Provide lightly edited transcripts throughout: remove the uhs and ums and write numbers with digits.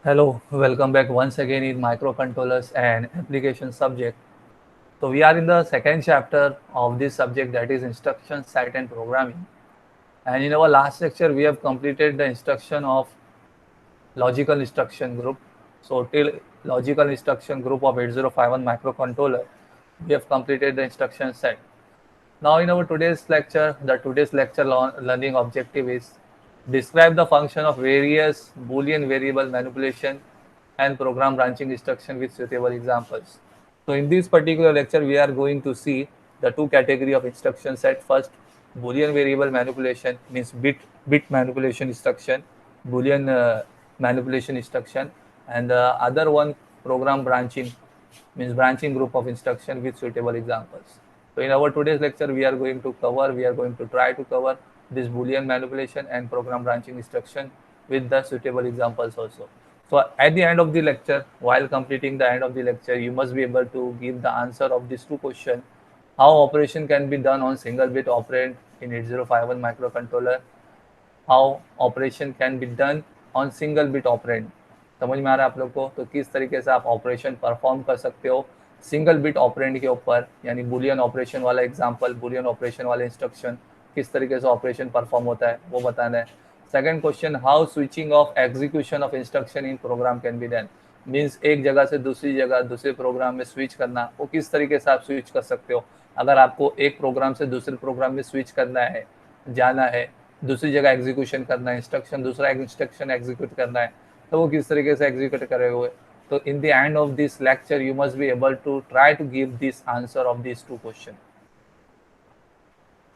Hello, welcome back once again in microcontrollers and application subject. So we are in the second chapter of this subject, that is instruction set and programming. And in our last lecture, we have completed the instruction of logical instruction group. So till logical instruction group of 8051 microcontroller, we have completed the instruction set. Now in our today's lecture, the today's lecture learning objective is describe the function of various Boolean variable manipulation and program branching instruction with suitable examples. So in this particular lecture, we are going to see the two category of instruction set. First, Boolean variable manipulation means bit manipulation instruction, Boolean manipulation instruction, and the other one program branching means branching group of instruction with suitable examples. So in our today's lecture, we are going to try to cover this Boolean manipulation and program branching instruction with the suitable examples also. So at the end of the lecture, while completing the end of the lecture, you must be able to give the answer of these two questions. How operation can be done on single bit operand in 8051 microcontroller, how operation can be done on single bit operand. समझ में आ रहा है आप लोग को? तो किस तरीके से आप ऑपरेशन परफॉर्म कर सकते हो सिंगल बिट ऑपरेंड के ऊपर, यानी बुलियन ऑपरेशन वाला एग्जांपल, बुलियन ऑपरेशन वाले इंस्ट्रक्शन किस तरीके से ऑपरेशन परफॉर्म होता है वो बताना है। Second question, how switching of execution of instruction in program can be done, means एक जगह से दूसरी जगह दूसरे प्रोग्राम में स्विच करना, वो किस तरीके से आप स्विच कर सकते हो। अगर आपको एक प्रोग्राम से दूसरे प्रोग्राम में स्विच करना है, जाना है, दूसरी जगह एग्जीक्यूशन करना है, इंस्ट्रक्शन दूसरा इंस्ट्रक्शन एग्जीक्यूट करना है, तो वो किस तरीके से एग्जीक्यूट करे हुए। तो in the end of this lecture you must be able to try to give this answer of this two question.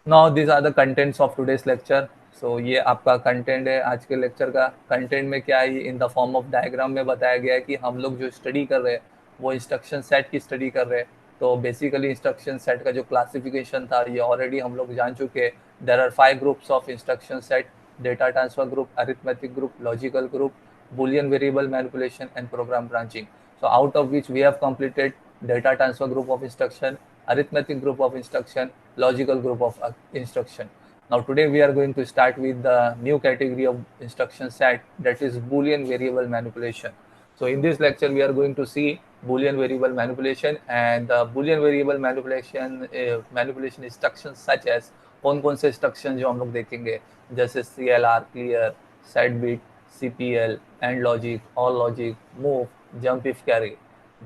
Now this are the contents of today's lecture. So ये आपका कंटेंट है आज के lecture का। Content में क्या है, in the form of diagram में बताया गया है कि हम लोग जो स्टडी कर रहे हैं वो इंस्ट्रक्शन सेट की स्टडी कर रहे हैं। तो बेसिकली इंस्ट्रक्शन सेट का जो क्लासिफिकेशन था ये ऑलरेडी हम लोग जान चुके हैं। There are 5 groups of instruction set: data transfer group, arithmetic group, logical group, Boolean variable manipulation, and program branching. So out of which we have completed data transfer group of instruction, arithmetic group of instruction, logical group of instruction. Now today we are going to start with the new category of instruction set, that is Boolean variable manipulation. So in this lecture we are going to see Boolean variable manipulation, and Boolean variable manipulation instructions such as कौन कौन से instruction जो हम लोग देखेंगे, जैसे CLR, clear, set bit, CPL, and logic, all logic, move, jump if carry,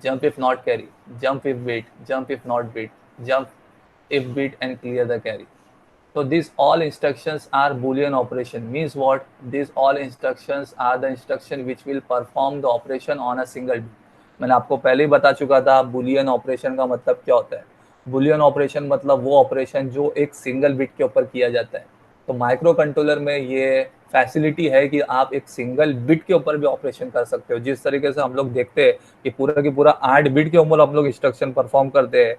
jump if not carry, jump if bit, jump if not bit, jump if bit and clear the carry. So these all instructions are Boolean operation. Means what? These all instructions are the instruction which will perform the operation on a single bit. मैंने आपको पहले ही बता चुका था Boolean operation का मतलब क्या होता है। बुलियन ऑपरेशन मतलब वो ऑपरेशन जो एक सिंगल बिट के ऊपर किया जाता है। तो माइक्रो कंट्रोलर में ये फैसिलिटी है कि आप एक सिंगल बिट के ऊपर भी ऑपरेशन कर सकते हो। जिस तरीके से हम लोग देखते हैं कि पूरा की पूरा 8 बिट के ऊपर हम लोग इंस्ट्रक्शन परफॉर्म करते हैं,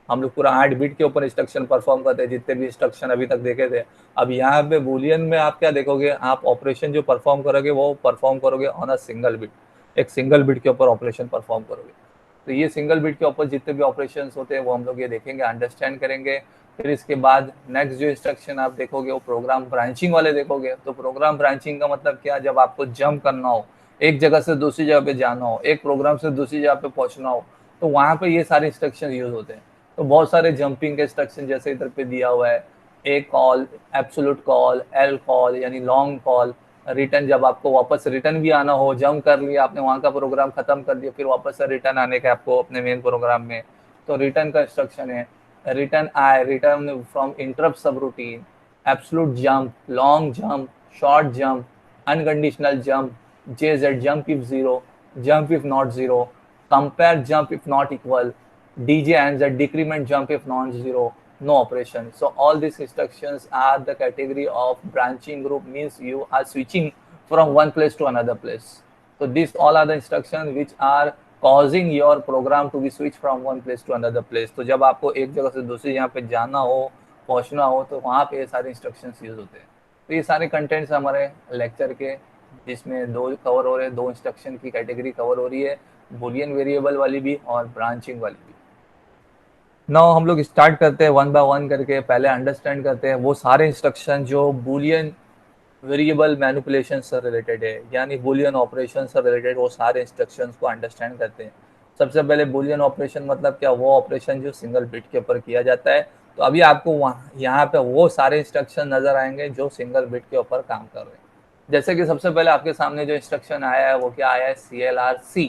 हम लोग पूरा 8 बिट के ऊपर इंस्ट्रक्शन परफॉर्म करते हैं, जितने भी इंस्ट्रक्शन अभी तक देखे थे। अब यहाँ पे बुलियन में आप क्या देखोगे, आप ऑपरेशन जो परफॉर्म करोगे वो परफॉर्म करोगे ऑन अ सिंगल बिट, एक सिंगल बिट के ऊपर ऑपरेशन परफॉर्म करोगे। तो ये सिंगल बिट के ऊपर जितने भी ऑपरेशन होते हैं वो हम लोग ये देखेंगे, अंडरस्टैंड करेंगे। फिर इसके बाद नेक्स्ट जो इंस्ट्रक्शन आप देखोगे वो प्रोग्राम ब्रांचिंग वाले देखोगे। तो प्रोग्राम ब्रांचिंग का मतलब क्या, जब आपको जंप करना हो, एक जगह से दूसरी जगह पे जाना हो, एक प्रोग्राम से दूसरी जगह पे पहुंचना हो, तो वहां पे ये सारे इंस्ट्रक्शन यूज होते हैं। तो बहुत सारे जंपिंग के इंस्ट्रक्शन जैसे इधर पे दिया हुआ है, A call, absolute call, L call यानी लॉन्ग कॉल, रिटर्न जब आपको वापस रिटर्न भी आना हो, जंप कर लिया आपने, वहाँ का प्रोग्राम खत्म कर दिया, फिर वापस से रिटर्न आने का आपको अपने मेन प्रोग्राम में, तो रिटर्न का इंस्ट्रक्शन है। Return I, return from interrupt subroutine, absolute jump, long jump, short jump, unconditional jump, JZ jump if zero, jump if not zero, compare jump if not equal, DJ and the decrement jump if non-zero, no operation. So all these instructions are the category of branching group, means you are switching from one place to another place. So these all are the instructions which are causing your program to be switched from one place to another place. तो जब आपको एक जगह से दूसरी जगह पे जाना हो, पहुंचना हो, तो वहाँ पे ये सारे इंस्ट्रक्शंस यूज होते हैं। तो ये सारे कंटेंट्स हमारे लेक्चर के, जिसमें दो कवर हो रहे हैं, दो इंस्ट्रक्शन की कैटेगरी कवर हो रही है, बुलियन वेरिएबल वाली भी और ब्रांचिंग वाली भी। नाउ हम लोग स्टार्ट करते हैं वन बाय वन करके। पहले अंडरस्टैंड करते हैं वो सारे इंस्ट्रक्शन जो बुलियन वेरिएबल मैनिपुलेशन से रिलेटेड है, यानी बुलियन ऑपरेशन से रिलेटेड वो सारे इंस्ट्रक्शंस को अंडरस्टैंड करते हैं। सबसे पहले बुलियन ऑपरेशन मतलब क्या, वो ऑपरेशन जो सिंगल बिट के ऊपर किया जाता है। तो अभी आपको वहाँ यहाँ पे वो सारे इंस्ट्रक्शन नजर आएंगे जो सिंगल बिट के ऊपर काम कर रहे हैं। जैसे कि सबसे पहले आपके सामने जो इंस्ट्रक्शन आया है वो क्या आया है, CLRC।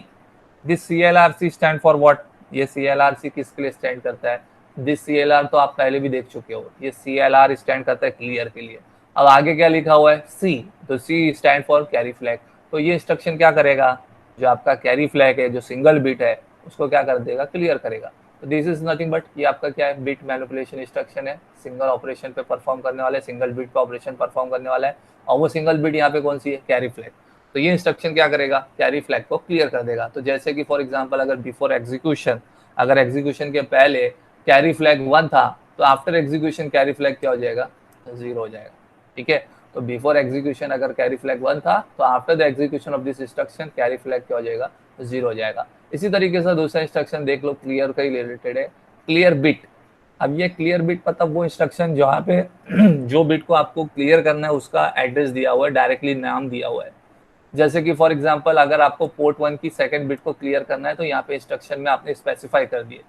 This CLRC stand for what, ये CLRC किसके लिए स्टैंड करता है, दिस CLR तो आप पहले भी देख चुके हो, ये CLR स्टैंड करता है क्लियर के लिए। अब आगे क्या लिखा हुआ है, C, तो C stand for carry flag. तो ये इंस्ट्रक्शन क्या करेगा, जो आपका कैरी फ्लैग है, जो सिंगल बिट है, उसको क्या कर देगा, क्लियर करेगा। तो दिस इज नथिंग बट, ये आपका क्या है, बिट मैनिपुलेशन इंस्ट्रक्शन है, सिंगल ऑपरेशन पे परफॉर्म करने वाला है, सिंगल बिट पे ऑपरेशन परफॉर्म करने वाला है। और वो सिंगल बिट यहाँ पे कौन सी है, कैरी फ्लैग। तो ये इंस्ट्रक्शन क्या करेगा, कैरी फ्लैग को क्लियर कर देगा। तो जैसे कि फॉर एग्जांपल अगर बिफोर एग्जीक्यूशन, अगर एग्जीक्यूशन के पहले कैरी फ्लैग 1 था, तो आफ्टर एग्जीक्यूशन कैरी फ्लैग क्या हो जाएगा, 0 हो जाएगा। ठीक है, तो बिफोर एग्जीक्यूशन अगर कैरी फ्लैग 1 था, तो after the execution of this instruction carry flag क्या हो जाएगा, 0 हो जाएगा। इसी तरीके से दूसरा इंस्ट्रक्शन देख लो, क्लियर का ही रिलेटेड है, क्लियर बिट। अब ये क्लियर बिट मतलब वो इंस्ट्रक्शन जहाँ पे जो बिट को आपको क्लियर करना है उसका एड्रेस दिया हुआ है, डायरेक्टली नाम दिया हुआ है। जैसे कि फॉर एग्जांपल अगर आपको पोर्ट 1 की सेकंड बिट को क्लियर करना है, तो यहाँ पे इंस्ट्रक्शन में आपने स्पेसिफाई कर दिए।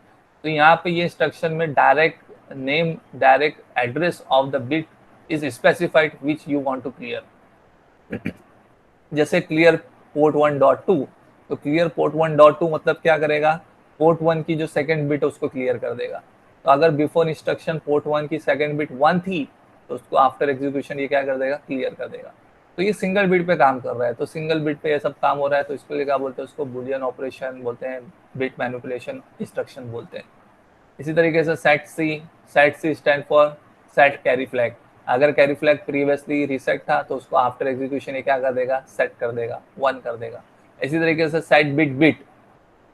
तो यहाँ पे ये इंस्ट्रक्शन में direct name, direct address of the bit is specified which you want to clear. जैसे क्लियर पोर्ट 1.2, तो क्लियर पोर्ट 1.2 मतलब क्या करेगा, पोर्ट 1 की जो सेकंड बिट है उसको क्लियर कर देगा। तो अगर बिफोर इंस्ट्रक्शन पोर्ट 1 की सेकंड बिट 1 थी, तो उसको आफ्टर एग्जीक्यूशन ये क्या कर देगा, क्लियर कर देगा। तो ये सिंगल बिट पे काम कर रहा है, तो सिंगल बिट पे ये सब काम हो रहा है, तो इसके लिए क्या बोलते हैं, उसको बुलियन ऑपरेशन बोलते हैं, बिट मैनिपुलेशन इंस्ट्रक्शन बोलते हैं। इसी तरीके से set C stand for set carry flag. अगर कैरी फ्लैग प्रीवियसली रीसेट था, तो उसको आफ्टर एग्जीक्यूशन ये क्या कर देगा, सेट कर देगा, 1 कर देगा। इसी तरीके से set bit bit,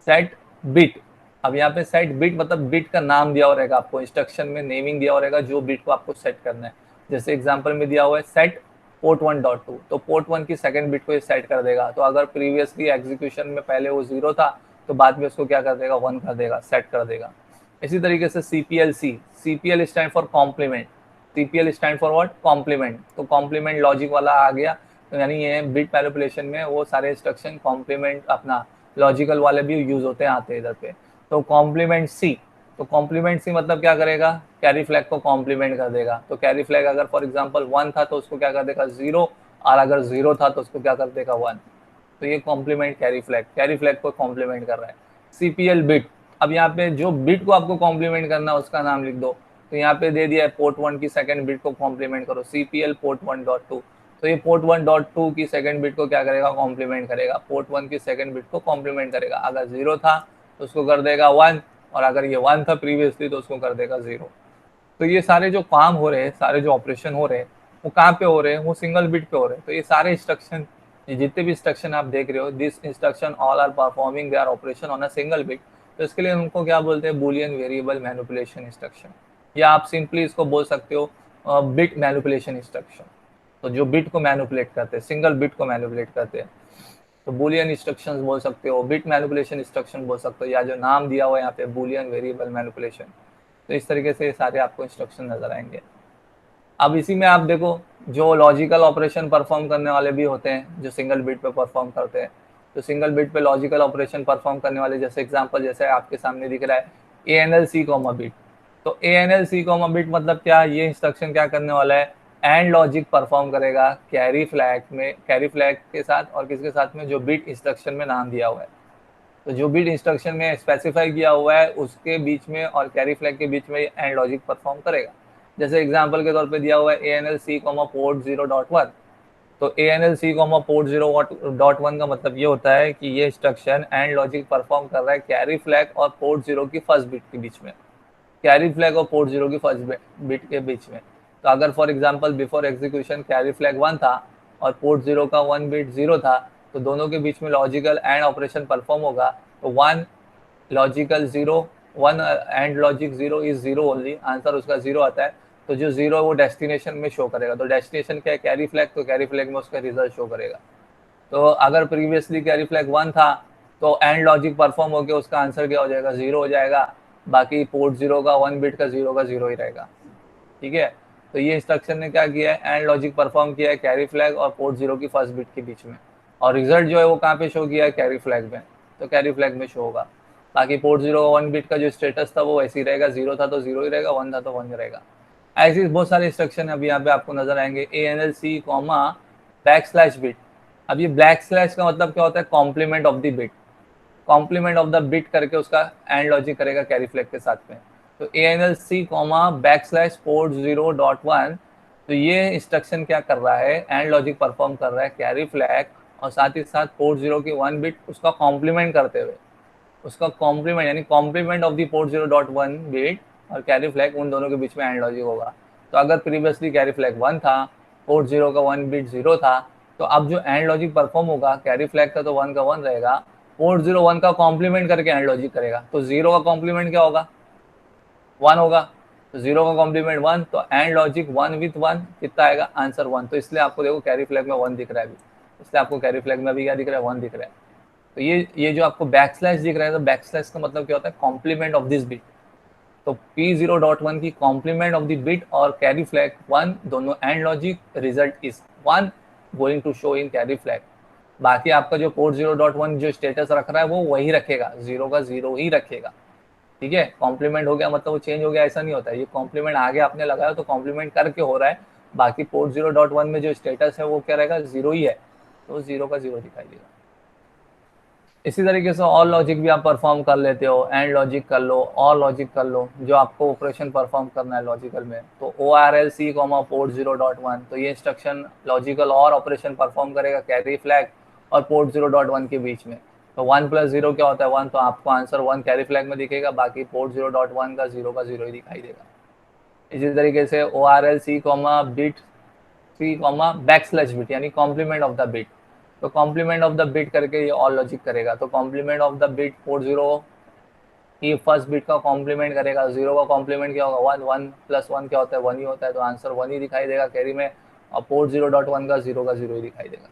set bit. अब यहाँ पे सेट बिट मतलब बिट का नाम दिया हो रहेगा, आपको इंस्ट्रक्शन में नेमिंग दिया हो रहेगा जो बिट को आपको सेट करना है। जैसे एग्जांपल में दिया हुआ है सेट पोर्ट 1.2, तो पोर्ट 1 की सेकंड बिट को ये सेट कर देगा। तो अगर प्रीवियसली एग्जीक्यूशन में पहले वो 0 था, तो बाद में उसको क्या कर देगा, 1 कर देगा, सेट कर देगा। इसी तरीके से CPL stand for complement. CPL stand for what, complement. तो कॉम्प्लीमेंट लॉजिक वाला आ गया, तो यानी ये बिट मैनिपुलेशन में वो सारे इंस्ट्रक्शन कॉम्प्लीमेंट अपना लॉजिकल वाले भी यूज होते हैं, आते हैं इधर पे। तो कॉम्प्लीमेंट सी, तो कॉम्प्लीमेंट सी मतलब क्या करेगा, कैरी फ्लैग को कॉम्प्लीमेंट कर देगा। तो कैरी फ्लैग अगर फॉर एग्जांपल 1 था, तो उसको क्या कर देगा, 0, और अगर 0 था तो उसको क्या कर देगा, 1। तो ये कॉम्प्लीमेंट कैरी फ्लैग को कॉम्प्लीमेंट कर रहा है। CPL बिट, अब यहाँ पे जो बिट को आपको कॉम्प्लीमेंट करना है उसका नाम लिख दो। तो यहाँ पे दे दिया है पोर्ट 1 की सेकंड बिट को कॉम्प्लीमेंट करो, CPL पोर्ट 1.2। तो ये पोर्ट 1.2 की सेकंड बिट को क्या करेगा, कॉम्प्लीमेंट करेगा, पोर्ट 1 की सेकंड बिट को कॉम्प्लीमेंट करेगा। अगर 0 था तो उसको कर देगा 1, और अगर ये 1 था प्रीवियसली तो उसको कर देगा 0। तो ये सारे जो काम हो रहे हैं, सारे जो ऑपरेशन हो रहे हैं, वो कहाँ पे हो रहे हैं, वो सिंगल बिट पे हो रहे हैं। तो ये सारे इंस्ट्रक्शन, ये जितने भी इंस्ट्रक्शन आप देख रहे हो, this instruction all are performing their operation on a single bit. तो इसके लिए उनको क्या बोलते हैं, बुलियन वेरिएबल मैनिपुलेशन इंस्ट्रक्शन, या आप सिंपली इसको बोल सकते हो बिट मैनिपुलेशन इंस्ट्रक्शन। तो जो बिट को मैनिपुलेट करते हैं, सिंगल बिट को मैनिपुलेट करते हैं, तो बुलियन इंस्ट्रक्शंस बोल सकते हो, बिट मैनिपुलेशन इंस्ट्रक्शन बोल सकते हो, या जो नाम दिया हुआ है यहाँ पे बुलियन वेरिएबल मैनिपुलेशन। तो इस तरीके से सारे आपको इंस्ट्रक्शन नजर आएंगे। अब इसी में आप देखो, जो लॉजिकल ऑपरेशन परफॉर्म करने वाले भी होते हैं, जो सिंगल बिट पे परफॉर्म करते हैं, तो सिंगल बिट पे लॉजिकल ऑपरेशन परफॉर्म करने वाले, जैसे एग्जांपल जैसे आपके सामने दिख रहा है ANL C, बिट। तो ANL C, बिट मतलब क्या, ये इंस्ट्रक्शन क्या करने वाला है, एंड लॉजिक परफॉर्म करेगा कैरी फ्लैग में, कैरी फ्लैग के साथ, और किसके साथ में, जो बिट इंस्ट्रक्शन में नाम दिया हुआ है। तो जो बिट इंस्ट्रक्शन में स्पेसिफाई किया हुआ है उसके बीच में और कैरी फ्लैग के बीच में एंड लॉजिक परफॉर्म करेगा। जैसे एग्जांपल के तौर पे दिया हुआ है ANL C, पोर्ट 0.1। तो ANL C, पोर्ट 0.1 का मतलब ये होता है कि ये इंस्ट्रक्शन एंड लॉजिक परफॉर्म कर रहा है कैरी फ्लैग और पोर्ट 0 की फर्स्ट बिट के बीच में, कैरी फ्लैग और पोर्ट 0 की फर्स्ट बिट के बीच में। तो अगर for example before execution carry flag 1 था और पोर्ट 0 का 1 बिट 0 था, तो दोनों के बीच में लॉजिकल एंड ऑपरेशन परफॉर्म होगा। तो 1 logical 0, 1 and logic 0 is 0 only, answer उसका 0 आता है। तो जो 0 है वो डेस्टिनेशन में शो करेगा। तो डेस्टिनेशन क्या है, कैरी फ्लैग, तो कैरी फ्लैग में उसका रिजल्ट शो करेगा। तो अगर प्रीवियसली कैरी फ्लैग 1 था, तो एंड लॉजिक परफॉर्म होकर उसका आंसर क्या हो जाएगा, 0 हो जाएगा। बाकी पोर्ट 0 का 1 बिट का 0 ही रहेगा। ठीक है, तो ये इंस्ट्रक्शन ने क्या किया है, एंड लॉजिक परफॉर्म किया है कैरी फ्लैग और पोर्ट 0 की फर्स्ट बिट के बीच में, और रिजल्ट जो है वो कहाँ पे शो किया है, कैरी फ्लैग में, तो कैरी फ्लैग में शो होगा। बाकी पोर्ट 0 1 बिट का जो स्टेटस था वो वैसे ही रहेगा, 0 था तो 0 ही रहेगा, 1 था तो 1 रहेगा। ऐसी बहुत सारे इंस्ट्रक्शन अभी यहाँ पे आपको नजर आएंगे, ANLC comma back slash bit. अब ये बैक स्लैश का मतलब क्या होता है, complement of the bit, complement of the bit करके उसका एंड लॉजिक करेगा कैरी फ्लैग के साथ में। तो ANLC comma back slash port 0.1, तो ये इंस्ट्रक्शन क्या कर रहा है, एंड लॉजिक परफॉर्म कर रहा है कैरी फ्लैग और साथ ही साथ पोर्ट 0 की 1 बिट उसका कॉम्प्लीमेंट करते हुए, उसका कॉम्प्लीमेंट यानी complement of the port 0.1 bit और कैरी फ्लैग, उन दोनों के बीच में एंड लॉजिक होगा। तो अगर प्रीवियसली कैरी फ्लैग 1 था, पोर्ट 0 का 1 बिट 0 था, तो अब जो एंड लॉजिक परफॉर्म होगा कैरी फ्लैग का तो 1 का 1 रहेगा, पोर्ट 0 1 का कॉम्प्लीमेंट करके एंड लॉजिक करेगा, तो 0 का कॉम्प्लीमेंट क्या होगा, 1 होगा, तो 0 का कॉम्प्लीमेंट 1, तो एंड लॉजिक 1 विथ 1 कितना आएगा, आंसर 1। तो इसलिए आपको देखो कैरी फ्लैग में 1 दिख रहा है अभी, इसलिए आपको कैरी फ्लैग में अभी क्या दिख रहा है, 1 दिख रहा है। तो ये जो आपको बैक स्लैश दिख रहा है, तो बैक स्लैश का मतलब क्या होता है, कॉम्प्लीमेंट ऑफ दिस बिट। तो P0.1 की कॉम्प्लीमेंट ऑफ द बिट और कैरी फ्लैग 1 दोनों and logic, result is 1 going to show in carry flag. बाकी आपका जो पोर्ट 0.1 जो स्टेटस रख रहा है वो वही रखेगा, 0 का 0 ही रखेगा, ठीक है। कॉम्प्लीमेंट हो गया मतलब वो चेंज हो गया ऐसा नहीं होता है, ये कॉम्प्लीमेंट आगे आपने लगाया तो कॉम्प्लीमेंट करके हो रहा है, बाकी पोर्ट 0.1 में जो स्टेटस है वो क्या रहेगा, 0 ही है, तो 0 का 0 दिखाई देगा। इसी तरीके से और लॉजिक भी आप परफॉर्म कर लेते हो, एंड लॉजिक कर लो, और लॉजिक कर लो, जो आपको ऑपरेशन परफॉर्म करना है लॉजिकल में। तो ORLC पोर्ट 0.1, तो ये इंस्ट्रक्शन लॉजिकल और ऑपरेशन परफॉर्म करेगा कैरी फ्लैग और पोर्ट 0.1 के बीच में। तो 1 + 0 क्या होता है, 1, तो आपको आंसर 1 कैरी फ्लैग में दिखेगा, बाकी पोर्ट 0.1 का 0 का 0 ही दिखाई देगा। इसी तरीके से ORLC bit C back slash bit यानी कॉम्प्लीमेंट ऑफ द बिट, तो कॉम्प्लीमेंट ऑफ द बिट करके ये और लॉजिक करेगा। तो complement of the bit port 0 की फर्स्ट बिट का कॉम्प्लीमेंट करेगा, 0 का कॉम्प्लीमेंट क्या होगा, 1, 1 + 1 क्या होता है, 1 ही होता है, तो आंसर 1 ही दिखाई देगा कैरी में, और पोर्ट 0.1 का 0 का 0 ही दिखाई देगा।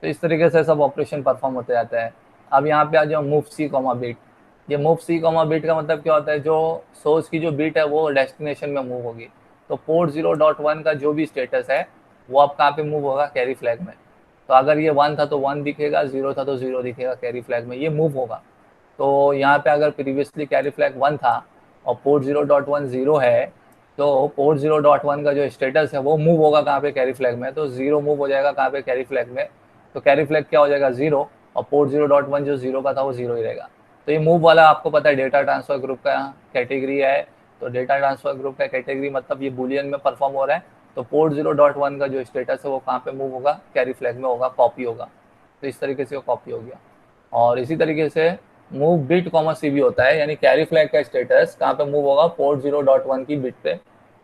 तो इस तरीके से सब ऑपरेशन परफॉर्म होते जाता है। अब यहाँ पे आ जाओ मूव C, बिट। ये मूव C, बिट का मतलब क्या होता है, जो सोर्स की जो बिट है वो डेस्टिनेशन में मूव होगी। तो पोर्ट 0.1 का जो भी स्टेटस है वो अब कहाँ पे मूव होगा, कैरी फ्लैग में। तो अगर ये 1 था तो 1 दिखेगा, 0 था तो 0 दिखेगा, कैरी फ्लैग में ये मूव होगा। तो यहाँ पे अगर प्रीवियसली कैरी फ्लैग 1 था और पोर्ट 0.1 0 है, तो पोर्ट 0.1 का जो स्टेटस है वो मूव होगा कहाँ पे, कैरी फ्लैग में, तो 0 मूव हो जाएगा कहाँ पे, कैरी फ्लैग में। तो कैरी फ्लैग क्या हो जाएगा, 0, और पोर्ट 0.1 जो 0 का था वो 0 ही रहेगा। तो ये मूव वाला आपको पता है डेटा ट्रांसफर ग्रुप का कैटेगरी है, तो डेटा ट्रांसफर ग्रुप का कैटेगरी मतलब ये बुलियन में परफॉर्म हो रहा है। तो पोर्ट 0.1 का जो स्टेटस है वो कहाँ पे मूव होगा, कैरी फ्लैग में होगा, कॉपी होगा। तो इस तरीके से वो कॉपी हो गया। और इसी तरीके से मूव बिट C भी होता है, यानी कैरी फ्लैग का स्टेटस कहाँ पे मूव होगा, पोर्ट 0.1 की बिट पे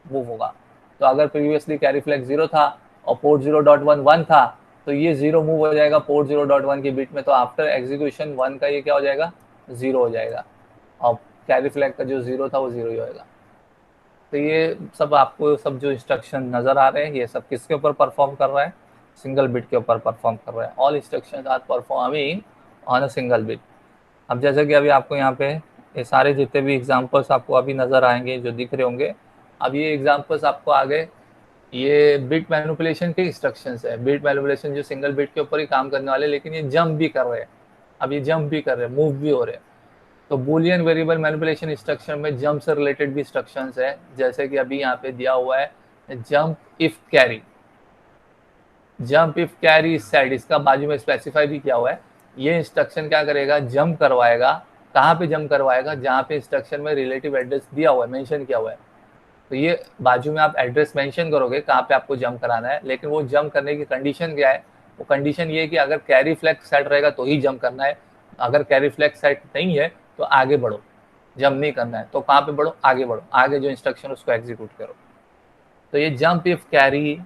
मूव होगा। तो अगर प्रीवियसली कैरी फ्लैग 0 था और पोर्ट 0.1 1 था, तो ये 0 मूव हो जाएगा पोर्ट 0.1 की बिट में, तो आफ्टर एग्जीक्यूशन 1 का ये क्या हो जाएगा, 0 हो जाएगा, और कैरी फ्लैग का जो 0 था वो 0 ही होएगा। तो ये सब आपको सब जो इंस्ट्रक्शन नजर आ रहे हैं ये सब किसके ऊपर परफॉर्म कर रहा है, सिंगल बिट के ऊपर परफॉर्म कर रहा है। All instructions are performing on a single bit. अब जैसे कि अभी आपको यहाँ पे ये सारे जितने भी एग्जांपल्स आपको अभी नज़र आएंगे जो दिख रहे होंगे, अब ये एग्जांपल्स आपको आगे ये बिट मैनिपुलेशन के इंस्ट्रक्शंस है। बिट मैनिपुलेशन जो सिंगल बिट के ऊपर ही काम करने वाले, लेकिन ये जंप भी कर रहे हैं, अब ये जंप भी कर रहे हैं, मूव भी हो रहे हैं। तो बूलियन वेरिएबल मैनिपुलेशन इंस्ट्रक्शन में जंप से रिलेटेड भी इंस्ट्रक्शंस है, जैसे कि अभी यहाँ पे दिया हुआ है jump if carry, jump if carry set, इसका बाजू में स्पेसिफाई भी किया हुआ है। ये इंस्ट्रक्शन क्या करेगा, जंप करवाएगा, कहाँ पे जंप करवाएगा, जहाँ पे इंस्ट्रक्शन में रिलेटिव एड्रेस दिया हुआ है, मेंशन किया हुआ है। तो ये बाजू में आप एड्रेस मेंशन करोगे कहाँ पे आपको जंप कराना है, लेकिन वो जंप करने की कंडीशन क्या है, वो कंडीशन ये है कि अगर कैरी फ्लैग सेट रहेगा तो ही जंप करना है, अगर कैरी फ्लैग सेट नहीं है तो आगे बढ़ो, जंप नहीं करना है। तो कहाँ पे बढ़ो, आगे बढ़ो, आगे जो इंस्ट्रक्शन उसको एग्जीक्यूट करो। तो ये जंप इफ कैरी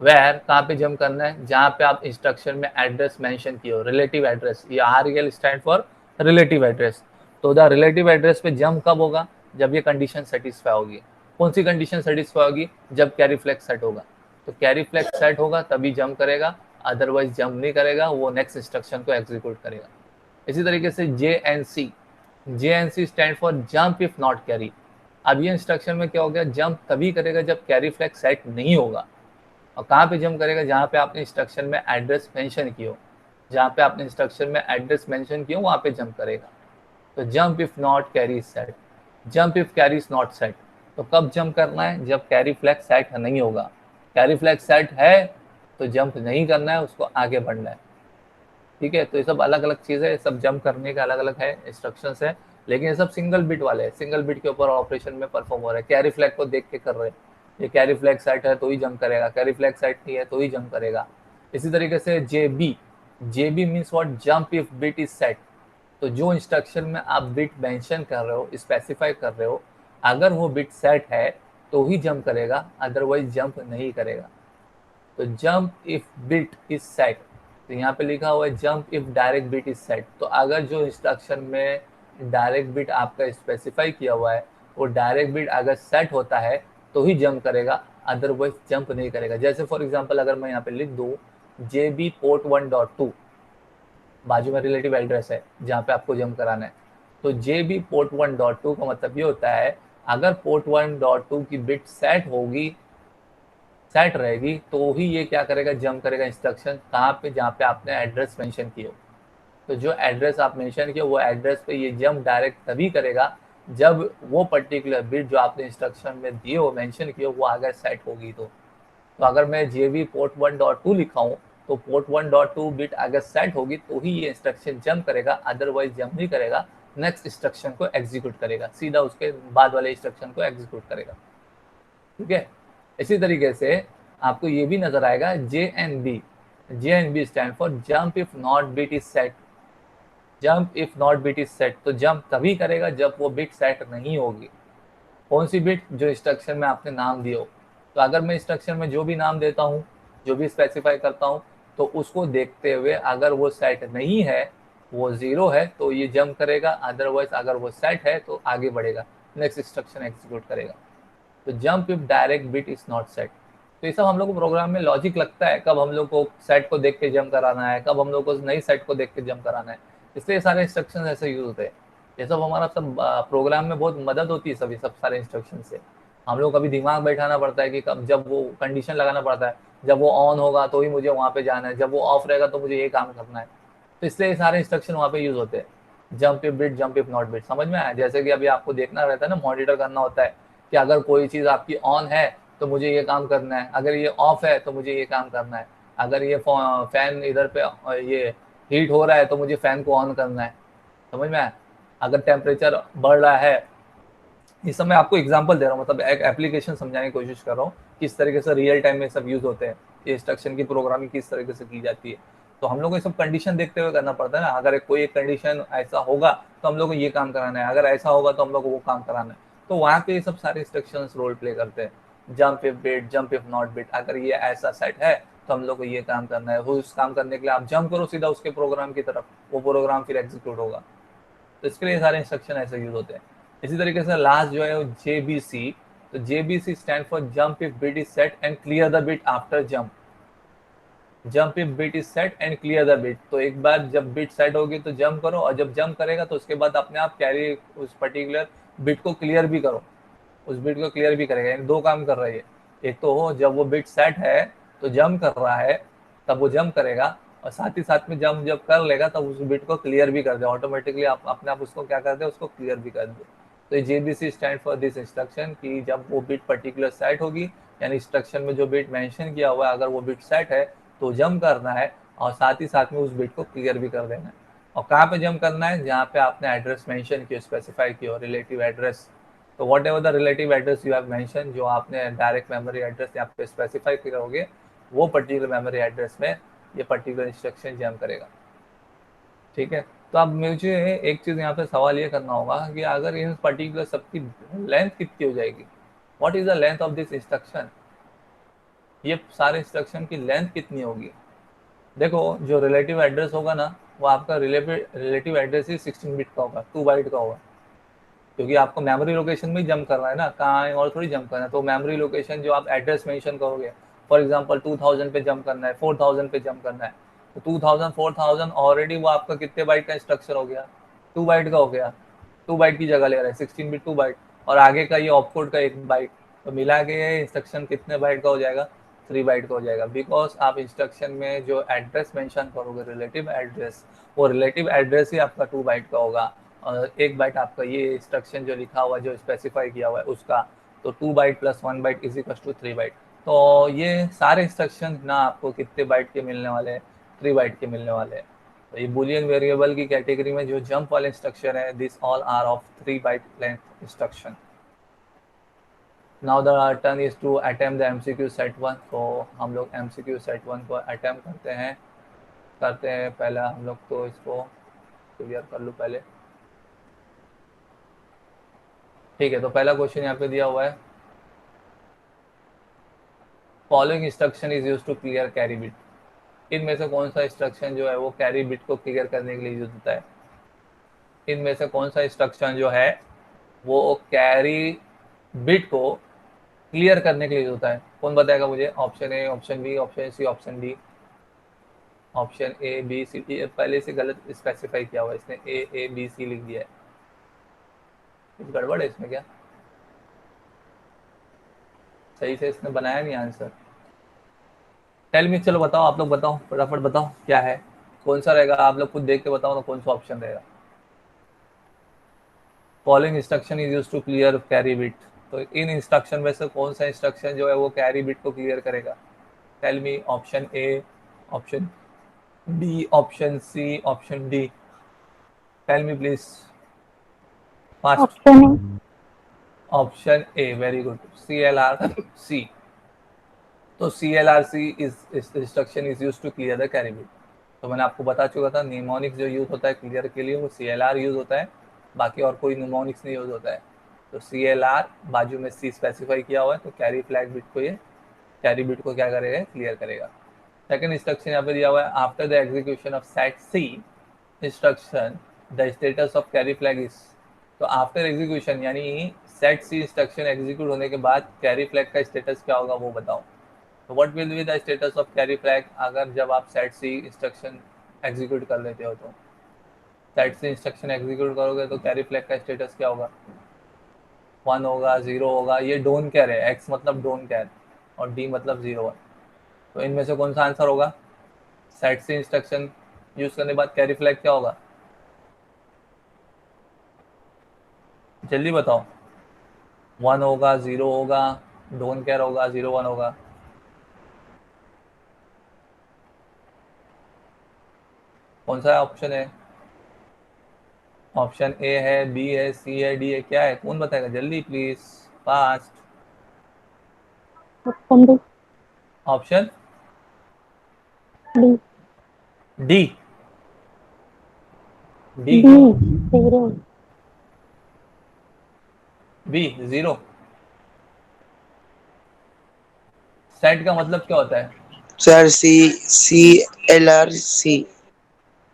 वेयर कहाँ पे जंप करना है, जहाँ पे आप इंस्ट्रक्शन में एड्रेस मेंशन किए हो, रिलेटिव एड्रेस, ये REL stand for relative address. तो द रिलेटिव एड्रेस पे जंप कब होगा, जब ये कंडीशन सेटिस्फाई होगी। कौन सी कंडीशन सेटिस्फाई होगी, जब कैरी फ्लैग सेट होगा। तो कैरी फ्लैग सेट होगा तभी जंप करेगा, अदरवाइज जंप नहीं करेगा, वो नेक्स्ट इंस्ट्रक्शन को एग्जीक्यूट करेगा। इसी तरीके से JNC stand for jump if not carry. अब ये इंस्ट्रक्शन में क्या हो गया, जंप तभी करेगा जब कैरी फ्लैग सेट नहीं होगा। और कहाँ पे जंप करेगा, जहाँ पे आपने इंस्ट्रक्शन में एड्रेस मेंशन की हो, जहाँ पे आपने इंस्ट्रक्शन में एड्रेस मेंशन किया हो वहाँ पे जंप करेगा। तो jump if not carry set, jump if carry is not set. तो कब जंप करना है, जब कैरी फ्लैग सेट नहीं होगा। कैरी फ्लैग सेट है तो जंप नहीं करना है, उसको आगे बढ़ना है। ठीक है, तो ये सब अलग अलग चीज़ है, सब जंप करने का अलग अलग है इंस्ट्रक्शंस है, लेकिन ये सब सिंगल बिट वाले हैं, सिंगल बिट के ऊपर ऑपरेशन में परफॉर्म हो रहा है। कैरी फ्लैग को देख के कर रहे हैं, ये कैरी फ्लैग सेट है तो ही जंप करेगा, कैरी फ्लैग सेट नहीं है तो ही जंप करेगा। इसी तरीके से JB, JB means what, jump if bit is set. तो जो इंस्ट्रक्शन में आप बिट मेंशन कर रहे हो, स्पेसिफाई कर रहे हो, अगर वो बिट सेट है तो ही जंप करेगा, अदरवाइज जंप नहीं करेगा। तो jump if bit is set, तो यहाँ पे लिखा हुआ है jump if direct bit is set. तो अगर जो इंस्ट्रक्शन में डायरेक्ट बिट आपका स्पेसिफाई किया हुआ है वो डायरेक्ट बिट अगर सेट होता है तो ही जंप करेगा, अदरवाइज जंप नहीं करेगा। जैसे फॉर एग्जांपल अगर मैं यहाँ पे लिख दूँ JB पोर्ट 1.2, बाजू में रिलेटिव एड्रेस है जहाँ पे आपको जंप कराना है, तो JB पोर्ट 1.2 का मतलब ये होता है अगर पोर्ट 1.2 की बिट सेट होगी, सेट रहेगी, तो ही ये क्या करेगा, जंप करेगा इंस्ट्रक्शन। कहाँ पे, जहाँ पे आपने एड्रेस मेंशन किया हो। तो जो एड्रेस आप मेंशन किया वो एड्रेस पे ये जंप डायरेक्ट तभी करेगा जब वो पर्टिकुलर बिट जो आपने इंस्ट्रक्शन में दिए हो, मेंशन किए हो, वो अगर सेट होगी। तो अगर मैं JB पोर्ट 1.2 लिखा हूँ तो पोर्ट 1.2 बिट अगर सेट होगी तो ही ये इंस्ट्रक्शन जंप करेगा, अदरवाइज जंप नहीं करेगा, नेक्स्ट इंस्ट्रक्शन को एग्जीक्यूट करेगा, सीधा उसके बाद वाले इंस्ट्रक्शन को एग्जीक्यूट करेगा। ठीक है, इसी तरीके से आपको ये भी नजर आएगा JNB, JNB stand for jump if not bit is set. Jump if not bit is set, तो जंप तभी करेगा जब वो बिट सेट नहीं होगी। कौन सी बिट, जो इंस्ट्रक्शन में आपने नाम दिया हो। तो अगर मैं इंस्ट्रक्शन में जो भी नाम देता हूँ, जो भी स्पेसिफाई करता हूँ, तो उसको देखते हुए अगर वो सेट नहीं है, वो 0 है, तो ये जंप करेगा, अदरवाइज अगर वो सेट है तो आगे बढ़ेगा, नेक्स्ट इंस्ट्रक्शन एग्जीक्यूट करेगा। तो jump if direct bit is not set. तो ये सब हम लोग को प्रोग्राम में लॉजिक लगता है, कब हम लोग को सेट को देख के जंप कराना है, कब हम लोग को नई सेट को देख के जंप कराना है, इसलिए सारे इंस्ट्रक्शन ऐसे यूज होते हैं। ये सब हमारा सब प्रोग्राम में बहुत मदद होती है, सभी सब सारे इंस्ट्रक्शन से। हम लोग कभी दिमाग बैठाना पड़ता है कि कब, जब वो कंडीशन लगाना पड़ता है, जब वो ऑन होगा तो ही मुझे वहाँ पे जाना है, जब वो ऑफ रहेगा तो मुझे ये काम करना है। तो इसलिए ये सारे इंस्ट्रक्शन वहाँ पे यूज होते हैं। Jump if bit, jump if not bit, समझ में आया। जैसे कि अभी आपको देखना रहता है ना, मॉनिटर करना होता है कि अगर कोई चीज़ आपकी ऑन है तो मुझे ये काम करना है, अगर ये ऑफ है तो मुझे ये काम करना है, अगर ये फैन इधर पे ये हीट हो रहा है तो मुझे फैन को ऑन करना है, समझ में आया। अगर टेम्परेचर बढ़ रहा है, इस समय आपको एग्जांपल दे रहा हूँ, मतलब एक एप्लीकेशन समझाने की कोशिश कर रहा हूँ किस तरीके से रियल टाइम में सब यूज होते हैं, ये इंस्ट्रक्शन की प्रोग्रामिंग किस तरीके से की जाती है। तो हम लोग को ये सब कंडीशन देखते हुए करना पड़ता है ना। अगर कोई एक कंडीशन ऐसा होगा तो हम लोग को ये काम कराना है, अगर ऐसा होगा तो हम लोग को वो काम कराना है। तो वहाँ पे ये सब सारे इंस्ट्रक्शन रोल प्ले करते हैं। Jump if bit, jump if not bit, अगर ये ऐसा सेट है तो हम लोग को ये काम करना है, उस काम करने के लिए आप जंप करो सीधा उसके प्रोग्राम की तरफ, वो प्रोग्राम फिर एग्जीक्यूट होगा। तो इसके लिए सारे इंस्ट्रक्शन ऐसे यूज होते हैं। इसी तरीके से लास्ट जो है वो JBC, तो JBC stand for jump if bit is set and clear the bit after jump. Jump if bit is set and clear the bit, तो एक बार जब बिट सेट होगी तो जंप करो, और जब जंप करेगा तो उसके बाद अपने आप कैरी उस पर्टिकुलर बिट को क्लियर भी करो, उस बिट को क्लियर भी करेगा। यानी दो काम कर रही है, एक तो हो जब वो बिट सेट है तो जंप कर रहा है तब वो जंप करेगा, और साथ ही साथ में जंप जब कर लेगा तब उस बिट को क्लियर भी कर दे ऑटोमेटिकली, आप अपने आप उसको क्या कर दे, उसको क्लियर भी कर दे। तो JBC stand for this instruction कि जब वो बिट पर्टिकुलर सेट होगी, यानी इंस्ट्रक्शन में जो बिट मेंशन किया हुआ है अगर वो बिट सेट है तो जंप करना है, और साथ ही साथ में उस बिट को क्लियर भी कर देना है। और कहाँ पे जंप करना है, जहाँ पे आपने एड्रेस मेंशन किया, स्पेसिफाई किया, रिलेटिव एड्रेस। तो what ever the relative address you have mention, जो आपने डायरेक्ट मेमोरी एड्रेस यहाँ पे स्पेसिफाई करोगे, वो पर्टिकुलर मेमोरी एड्रेस में ये पर्टिकुलर इंस्ट्रक्शन जंप करेगा। ठीक है, तो अब मुझे एक चीज़ यहाँ पे सवाल ये करना होगा कि अगर इन पर्टिकुलर सबकी लेंथ कितनी हो जाएगी, what is the length of this instruction, ये सारे इंस्ट्रक्शन की लेंथ कितनी होगी। देखो जो रिलेटिव एड्रेस होगा ना, वो आपका रिलेटिव एड्रेस ही 16 बिट का होगा, 2 बाइट का होगा, क्योंकि आपको मेमोरी लोकेशन में जंप करना है ना, कहाँ है और थोड़ी जंप करना है। तो मेमोरी लोकेशन जो आप एड्रेस मेंशन करोगे, फॉर एग्जांपल 2000 पे जंप करना है, 4000 पे जंप करना है, तो 2000 4000 ऑलरेडी वो आपका कितने बाइट का इंस्ट्रक्शन हो गया, 2 बाइट का हो गया, 2 बाइट की जगह ले रहा है 16 बिट 2 बाइट। और आगे का ये ऑपकोड का 1 बाइट, तो मिला के ये इंस्ट्रक्शन कितने बाइट का हो जाएगा, 3 बाइट का हो जाएगा। बिकॉज आप इंस्ट्रक्शन में जो एड्रेस मेंशन करोगे, रिलेटिव एड्रेस, वो रिलेटिव एड्रेस ही आपका 2 बाइट का होगा, और 1 बाइट आपका ये इंस्ट्रक्शन जो लिखा हुआ है, जो स्पेसिफाई किया हुआ है उसका, तो 2 byte plus 1 byte is equal to 3 byte. तो ये सारे इंस्ट्रक्शन ना आपको कितने बाइट के मिलने वाले हैं, 3 बाइट के मिलने वाले हैं। तो ये बुलियन वेरिएबल की कैटेगरी में जो जंप वाले इंस्ट्रक्शन है, this all are of 3 byte length instruction. Now the turn is to attempt the MCQ set 1। तो हम लोग एमसीक्यू सेट 1 को अटेम्प्ट करते हैं। पहला हम लोग तो इसको क्लियर कर लूँ पहले। ठीक है, तो पहला क्वेश्चन यहाँ पे दिया हुआ है, following instruction is use to clear carry bit. इनमें से कौन सा इंस्ट्रक्शन जो है वो कैरी बिट को क्लियर करने के लिए यूज होता है? इनमें से कौन सा इंस्ट्रक्शन जो है वो कैरी बिट को क्लियर करने के लिए होता है? कौन बताएगा मुझे? Option A, option B, option C, option D. Option A B C D पहले से गलत स्पेसिफाई किया हुआ है इसने, ए बी सी लिख दिया है। कुछ गड़बड़ है इसमें क्या? सही से इसने बनाया नहीं आंसर। टेल मी, चलो बताओ, आप लोग बताओ, फटाफट बताओ क्या है, कौन सा रहेगा? आप लोग खुद देख के बताओ ना कौन सा ऑप्शन रहेगा। Following instruction is use to clear carry bit. तो इन इंस्ट्रक्शन में से कौन सा इंस्ट्रक्शन जो है वो कैरी बिट को क्लियर करेगा? Tell me, option A, option B, option C, option D. Tell me please, fast. Option option A, very good, CLRC। तो CLRC is instruction is use to clear the carry bit. तो मैंने आपको बता चुका था, mnemonics जो use होता है क्लियर के लिए वो CLR यूज होता है, बाकी और कोई निमोनिक्स नहीं यूज होता है। तो CLR बाजू में C स्पेसिफाई किया हुआ है, तो कैरी फ्लैग बिट को, ये कैरी बिट को क्या करेगा? क्लियर करेगा। सेकंड इंस्ट्रक्शन यहाँ पे दिया हुआ है, after the execution of set C instruction the status of carry flag is. तो आफ्टर एग्जीक्यूशन यानी सेट C इंस्ट्रक्शन एग्जीक्यूट होने के बाद कैरी फ्लैग का स्टेटस क्या होगा वो बताओ। तो what will be the status of carry flag अगर जब आप सेट C इंस्ट्रक्शन एग्जीक्यूट कर लेते हो? तो सेट C इंस्ट्रक्शन एग्जीक्यूट करोगे तो कैरी फ्लैग का स्टेटस क्या होगा? 1 होगा, 0 होगा। ये डोंट केयर है, एक्स मतलब डोंट केयर और डी मतलब 0 है। तो इनमें से कौन सा आंसर होगा? सेट C इंस्ट्रक्शन यूज करने के बाद कैरी फ्लैग क्या होगा? जल्दी बताओ। 1 होगा, 0 होगा, डोंट केयर होगा, 0 1 होगा? कौन सा ऑप्शन है? ऑप्शन ए है, बी है, सी है, डी है, क्या है? कौन बताएगा जल्दी please, fast. Option D. Option D. D. D D क्यों? 0। बी 0? सेट का मतलब क्या होता है? Sir CLRC।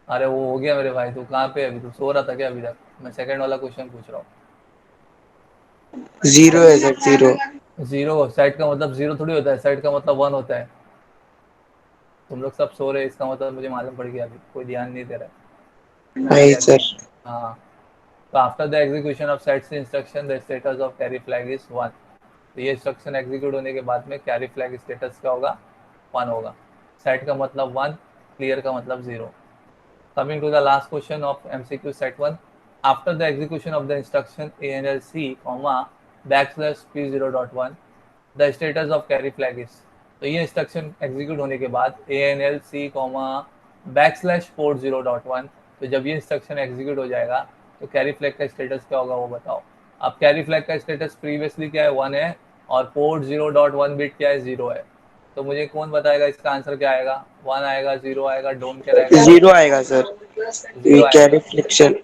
अरे वो हो गया मेरे भाई, तू कहाँ पे है अभी? तू सो रहा था क्या अभी तक? मैं सेकंड वाला क्वेश्चन पूछ रहा हूँ। 0 है सर, 0। 0? सेट का मतलब 0 थोड़ी होता है, सेट का मतलब 1 होता है। तुम लोग सब सो रहे, इसका मतलब मुझे मालूम पड़ गया, अभी कोई ध्यान नहीं दे रहा है। नहीं सर। हाँ, तो after the execution of set instruction the status of carry flag is 1। तो ये इंस्ट्रक्शन एग्जीक्यूट होने के बाद में कैरी फ्लैग स्टेटस क्या होगा? 1 होगा। सेट का मतलब 1, क्लियर का मतलब 0। Coming to the last question of MCQ set 1, after the execution of the instruction ANLC, backslash P0.1, the status of carry flag is। तो ये इंस्ट्रक्शन एग्जीक्यूट होने के बाद ANLC, बैकस्लैश पोर्ट 0.1, तो जब ये इंस्ट्रक्शन एग्जीक्यूट हो जाएगा तो कैरी फ्लैग का स्टेटस क्या होगा वो बताओ। अब कैरी फ्लैग का स्टेटस प्रीवियसली क्या है? 1 है, और पोर्ट 0.1 बिट क्या है? 0 है। तो मुझे कौन बताएगा इसका आंसर क्या आएगा? 1 आएगा, 0 आएगा, डोंट केयर आएगा, 0 आएगा सर। जीरो आएगा। Carry flexion.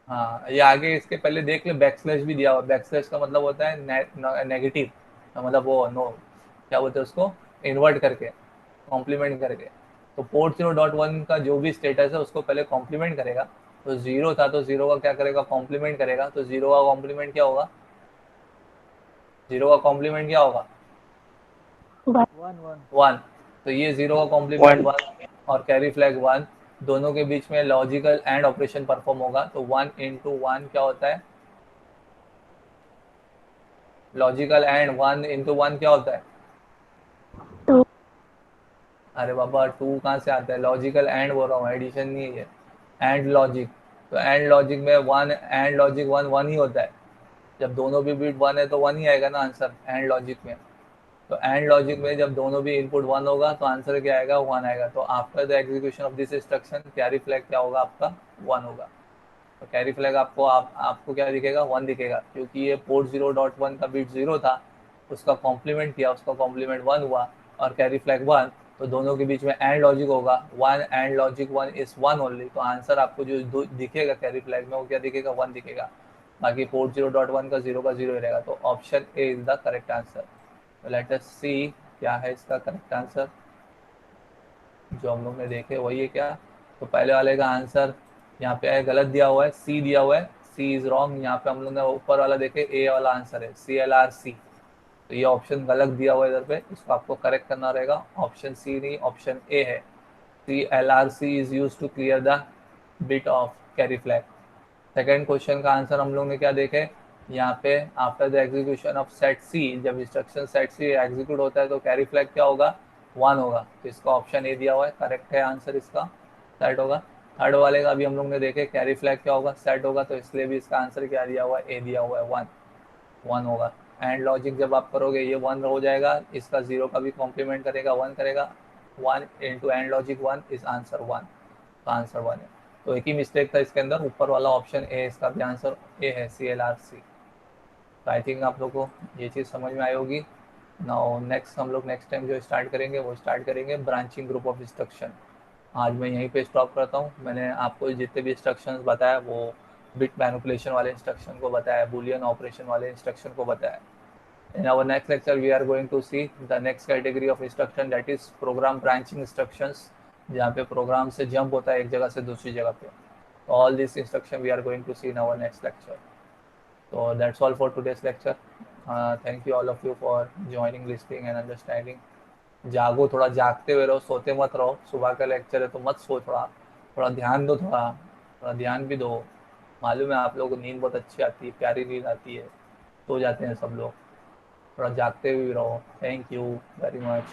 हाँ, ये आगे इसके पहले देख ले, बैकस्लैश भी दिया हुआ। बैकस्लैश का मतलब होता है नेगेटिव, मतलब वो नो, क्या बोलते हैं उसको, इन्वर्ट करके, कॉम्प्लीमेंट करके। तो पोर्ट 0.1 का जो भी स्टेटस है उसको पहले कॉम्प्लीमेंट करेगा। तो 0 था तो 0 का क्या करेगा? कॉम्प्लीमेंट करेगा। तो 0 का कॉम्प्लीमेंट क्या होगा? 0 का कॉम्प्लीमेंट क्या होगा? 1। तो ये 0 का कॉम्प्लीमेंट 1। 1 और कैरी फ्लैग 1, दोनों के बीच में लॉजिकल एंड ऑपरेशन परफॉर्म होगा। तो 1 into 1 क्या होता है? लॉजिकल एंड 1 इंटू 1 क्या होता है? 2। अरे बाबा 2 कहाँ से आता है? लॉजिकल एंड बोल रहा हूँ, एडिशन नहीं है ये। एंड लॉजिक, तो एंड लॉजिक में 1, एंड लॉजिक 1 1 ही होता है। जब दोनों भी बिट 1 है तो 1 ही आएगा ना आंसर एंड लॉजिक में। तो एंड लॉजिक में जब दोनों भी इनपुट 1 होगा तो आंसर क्या आएगा? 1 आएगा। तो after the execution of this instruction carry flag क्या होगा आपका? 1 होगा। तो कैरी फ्लैग आपको क्या दिखेगा? 1 दिखेगा, क्योंकि ये पोर्ट 0.1 का बिट 0 था, उसका कॉम्प्लीमेंट किया, उसका कॉम्प्लीमेंट 1 हुआ और कैरी फ्लैग 1, तो दोनों के बीच में एंड लॉजिक होगा। 1 एंड लॉजिक 1 इज 1 ओनली, तो आंसर आपको जो दिखेगा कैरी फ्लैग में वो क्या दिखेगा? 1 दिखेगा। बाकी पोर्ट 0.1 का 0 का 0 ही रहेगा। तो option A is the correct answer. तो लेट अस सी क्या है इसका करेक्ट आंसर। जो हम लोग ने देखे वही है क्या? तो पहले वाले का आंसर यहाँ पे है, गलत दिया हुआ है, सी दिया हुआ है, सी इज रॉन्ग। यहाँ पे हम लोग ने ऊपर वाला देखे, ए वाला आंसर है, CLRC। तो ये ऑप्शन गलत दिया हुआ है इधर पे, इसको आपको करेक्ट करना रहेगा। ऑप्शन सी नहीं, ऑप्शन ए है। CLRC is use to clear the bit of carry flag. Second question का आंसर हम लोग ने क्या देखे यहाँ पे? After the execution of set C, जब इंस्ट्रक्शन सेट सी एग्जीक्यूट होता है तो कैरी फ्लैग क्या होगा? 1 होगा। तो इसका ऑप्शन ए दिया हुआ है, करेक्ट है आंसर इसका, सेट होगा। थर्ड वाले का भी हम लोग ने देखे, कैरी फ्लैग क्या होगा? सेट होगा। तो इसलिए भी इसका आंसर क्या दिया हुआ है? ए दिया हुआ है, 1 होगा। एंड लॉजिक जब आप करोगे ये 1 हो जाएगा, इसका 0 का भी कॉम्प्लीमेंट करेगा, 1 करेगा। 1 into and logic 1 is answer 1। तो आंसर 1 है। तो एक ही मिस्टेक था इसके अंदर, ऊपर वाला ऑप्शन ए, इसका भी आंसर ए है, CLRC। तो आई थिंक आप लोग को ये चीज़ समझ में आई होगी। नाउ नेक्स्ट हम लोग नेक्स्ट टाइम जो स्टार्ट करेंगे वो स्टार्ट करेंगे ब्रांचिंग ग्रुप ऑफ इंस्ट्रक्शन। आज मैं यहीं पे स्टॉप करता हूँ। मैंने आपको जितने भी इंस्ट्रक्शंस बताया वो बिट मैनिपुलेशन वाले इंस्ट्रक्शन को बताया, बुलियन ऑपरेशन वाले इंस्ट्रक्शन को बताया। In our next lecture, we are going to see the next category of instruction, that is program branching instructions, जहाँ पे प्रोग्राम से जंप होता है एक जगह से दूसरी जगह पे। So all these instruction we are going to see in our next lecture. So that's all for today's lecture. Thank you all of you for joining, listening and understanding. जागो, थोड़ा जागते हुए रहो, सोते मत रहो। सुबह का लेक्चर है तो मत सो, थोड़ा थोड़ा ध्यान दो, थोड़ा थोड़ा ध्यान भी दो। मालूम है आप लोगों को नींद बहुत अच्छी आती है, प्यारी नींद आती है, सो जाते हैं सब लोग। थोड़ा जागते हुए रहो। Thank you very much.